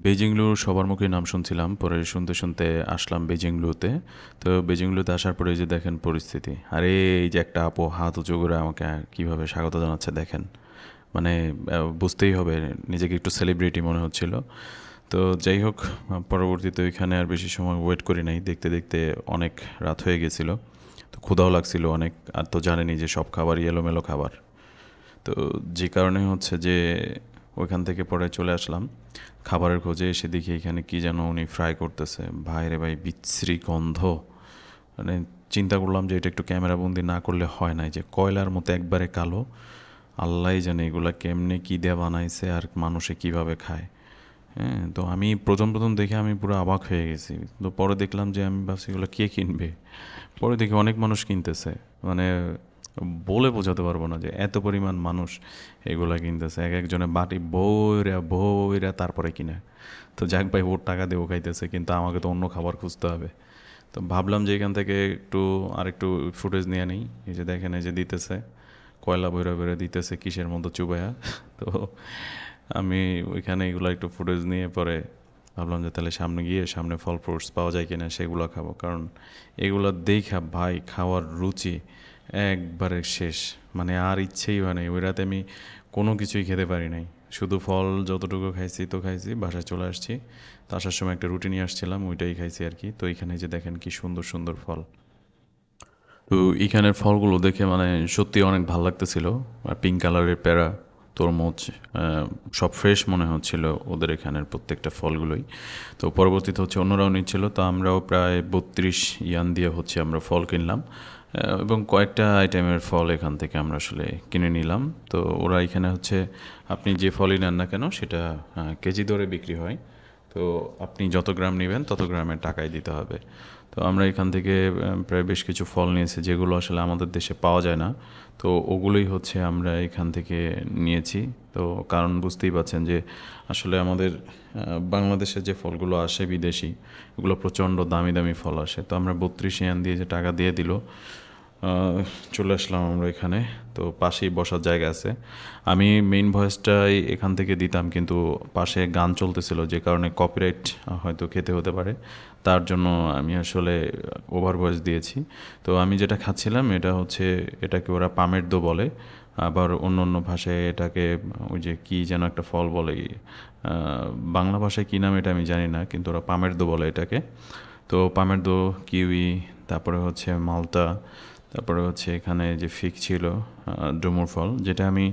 বেজিংলুর সবার মুখে নাম শুনছিলাম, পরে শুনতে শুনতে আসলাম বেজিংলুতে। তো বেজিংলুতে আসার পরে এই যে দেখেন পরিস্থিতি, আরে এই যে একটা আপু হাত উঁচু করে আমাকে কিভাবে স্বাগত জানাচ্ছে দেখেন। মানে বুঝতেই হবে, নিজেকে একটু সেলিব্রিটি মনে হচ্ছিল। তো যাই হোক, পরবর্তীতে ওইখানে আর বেশি সময় ওয়েট করি নাই, দেখতে দেখতে অনেক রাত হয়ে গেছিলো। তো ক্ষুধাও লাগছিল অনেক, আর তো জানেনই যে সব খাবারই এলোমেলো খাবার। তো যে কারণে হচ্ছে যে ওইখান থেকে পরে চলে আসলাম খাবারের খোঁজে। এসে দেখি এখানে কি যেন উনি ফ্রাই করতেছে, ভাই রে ভাই, বিশ্রী গন্ধ। মানে চিন্তা করলাম যে এটা একটু ক্যামেরাবন্দি না করলে হয় না, যে কয়লার মতো একবারে কালো। আল্লাহই জানে এগুলা কেমনে কী দিয়ে বানাইছে আর মানুষে কিভাবে খায়। হ্যাঁ, তো আমি প্রথম প্রথম দেখে আমি পুরো অবাক হয়ে গেছি। তো পরে দেখলাম যে আমি ভাবছি এগুলো কে কিনবে। পরে দেখি অনেক মানুষ কিনতেছে। মানে বলে বোঝাতে পারবো না যে এত পরিমাণ মানুষ এগুলা কিনতেছে, এক একজনে বাটি বইরা বইরা তারপরে কিনে। তো যাক ভাই, ওর টাকা দিয়ে ও খাইতেছে, কিন্তু আমাকে তো অন্য খাবার খুঁজতে হবে। তো ভাবলাম যে এখান থেকে আরেকটু ফুটেজ নিয়ে নিই। এই যে দেখেন, এই যে দিতেছে কয়লা বইরা বইরা দিতেছে কিসের মতো চুবাইয়া। তো আমি ওইখানে এগুলো একটু ফুটেজ নিয়ে পরে ভাবলাম যে তাহলে সামনে গিয়ে সামনে ফল ফ্রুটস পাওয়া যায় কিনা সেগুলো খাবো, কারণ এগুলো দেখা ভাই খাওয়ার রুচি একবারে শেষ। মানে আর ইচ্ছেই হয় নাই, ওই রাতে আমি কোনো কিছুই খেতে পারি নাই। শুধু ফল যতটুকু খাইছি তো খাইছি, বাসায় চলে আসছি। তো আসার সময় একটা রুটি নিয়ে আসছিলাম, ওইটাই খাইছি আর কি। তো এইখানে যে দেখেন কি সুন্দর সুন্দর ফল। তো এখানের ফলগুলো দেখে মানে সত্যি অনেক ভালো লাগতেছিল। আর পিঙ্ক কালারের প্যারা, তরমুজ, সব ফ্রেশ মনে হচ্ছিল ওদের এখানের প্রত্যেকটা ফলগুলোই। তো পরবর্তীতে হচ্ছে অন্যরাও নিচ্ছিল, তো আমরাও প্রায় 32 ইয়ান দিয়ে হচ্ছে আমরা ফল কিনলাম। এবং কয়েকটা আইটেমের ফল এখান থেকে আমরা আসলে কিনে নিলাম। তো ওরা এখানে হচ্ছে আপনি যে ফলই নেন না কেন সেটা কেজি দরে বিক্রি হয়। তো আপনি যত গ্রাম নেবেন তত গ্রামের টাকাই দিতে হবে। তো আমরা এখান থেকে প্রায় বেশ কিছু ফল নিয়েছি যেগুলো আসলে আমাদের দেশে পাওয়া যায় না। তো ওগুলোই হচ্ছে আমরা এখান থেকে নিয়েছি। তো কারণ বুঝতেই পারছেন যে আসলে আমাদের বাংলাদেশে যে ফলগুলো আসে বিদেশি, ওগুলো প্রচণ্ড দামি দামি ফল আসে। তো আমরা 32 ইয়ান দিয়ে যে টাকা দিয়ে দিল, চলে আসলাম আমরা এখানে। তো পাশেই বসার জায়গা আছে। আমি মেইন ভয়েসটাই এখান থেকে দিতাম, কিন্তু পাশে গান চলতেছিল যে কারণে কপিরাইট হয়তো খেতে হতে পারে। তার জন্য আমি আসলে ওভার ভয়েস দিয়েছি। তো আমি যেটা খাচ্ছিলাম এটা হচ্ছে, এটাকে ওরা পামের্দো বলে। আবার অন্য অন্য ভাষায় এটাকে ওই যে কী যেন একটা ফল বলে, বাংলা ভাষায় কী নাম এটা আমি জানি না, কিন্তু ওরা পামের্দো বলে এটাকে। তো পামের্দো, কিউই, তারপরে হচ্ছে মালটা, তারপরে হচ্ছে এখানে যে ফিগ ছিল, ডুমুর ফল, যেটা আমি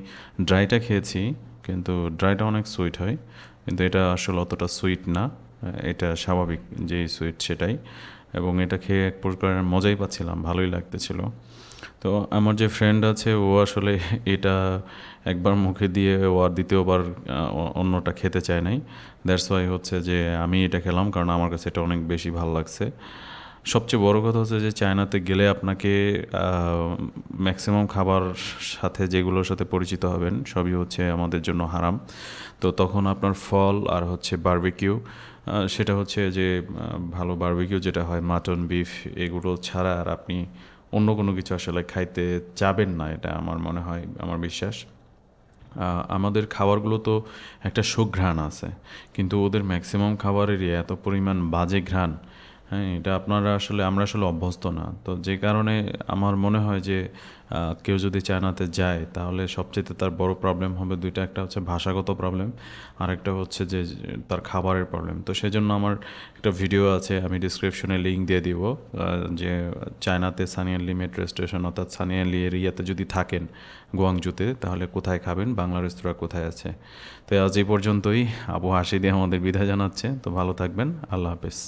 ড্রাইটা খেয়েছি। কিন্তু ড্রাইটা অনেক সুইট হয়, কিন্তু এটা আসলে অতটা সুইট না। এটা স্বাভাবিক যেই সুইট সেটাই। এবং এটা খেয়ে এক প্রকার মজাই পাচ্ছিলাম, ভালোই লাগতেছিল। তো আমার যে ফ্রেন্ড আছে ও আসলে এটা একবার মুখে দিয়ে ও আর দ্বিতীয়বার অন্যটা খেতে চায় নাই। দ্যাটস ওয়াই হচ্ছে যে আমি এটা খেলাম, কারণ আমার কাছে এটা অনেক বেশি ভালো লাগছে। সবচেয়ে বড় কথা হচ্ছে যে চায়নাতে গেলে আপনাকে ম্যাক্সিমাম খাবার সাথে যেগুলোর সাথে পরিচিত হবেন সবই হচ্ছে আমাদের জন্য হারাম। তো তখন আপনার ফল আর হচ্ছে বারবিকিউ, সেটা হচ্ছে যে ভালো বারবিকিউ যেটা হয় মাটন, বিফ, এগুলো ছাড়া আর আপনি অন্য কোনো কিছু আসলে খাইতে যাবেন না, এটা আমার মনে হয়, আমার বিশ্বাস। আমাদের খাবারগুলো তো একটা সুঘ্রাণ আছে, কিন্তু ওদের ম্যাক্সিমাম খাবারেরই এত পরিমাণ বাজে ঘ্রাণ। হ্যাঁ, এটা আমরা আসলে অভ্যস্ত না, তো যে কারণে আমার মনে হয় যে কেউ যদি চায়নাতে যায় তাহলে সবচেয়ে তার বড় প্রবলেম হবে দুইটা, একটা হচ্ছে ভাষাগত প্রবলেম, আর একটা হচ্ছে যে তার খাবারের প্রবলেম। তো সেজন্য আমার একটা ভিডিও আছে, আমি ডিসক্রিপশনে লিঙ্ক দিয়ে দিব। যে চায়নাতে সানিয়ানলি মেট্রো স্টেশন অর্থাৎ সানিয়ানলি এরিয়াতে যদি থাকেন গুয়াংজুতে, তাহলে কোথায় খাবেন, বাংলা রেস্তোরাঁ কোথায় আছে। তো আজ এই পর্যন্তই। আবু হাসি দিয়ে আমাদের বিদায় জানাচ্ছে। তো ভালো থাকবেন, আল্লাহ হাফেজ।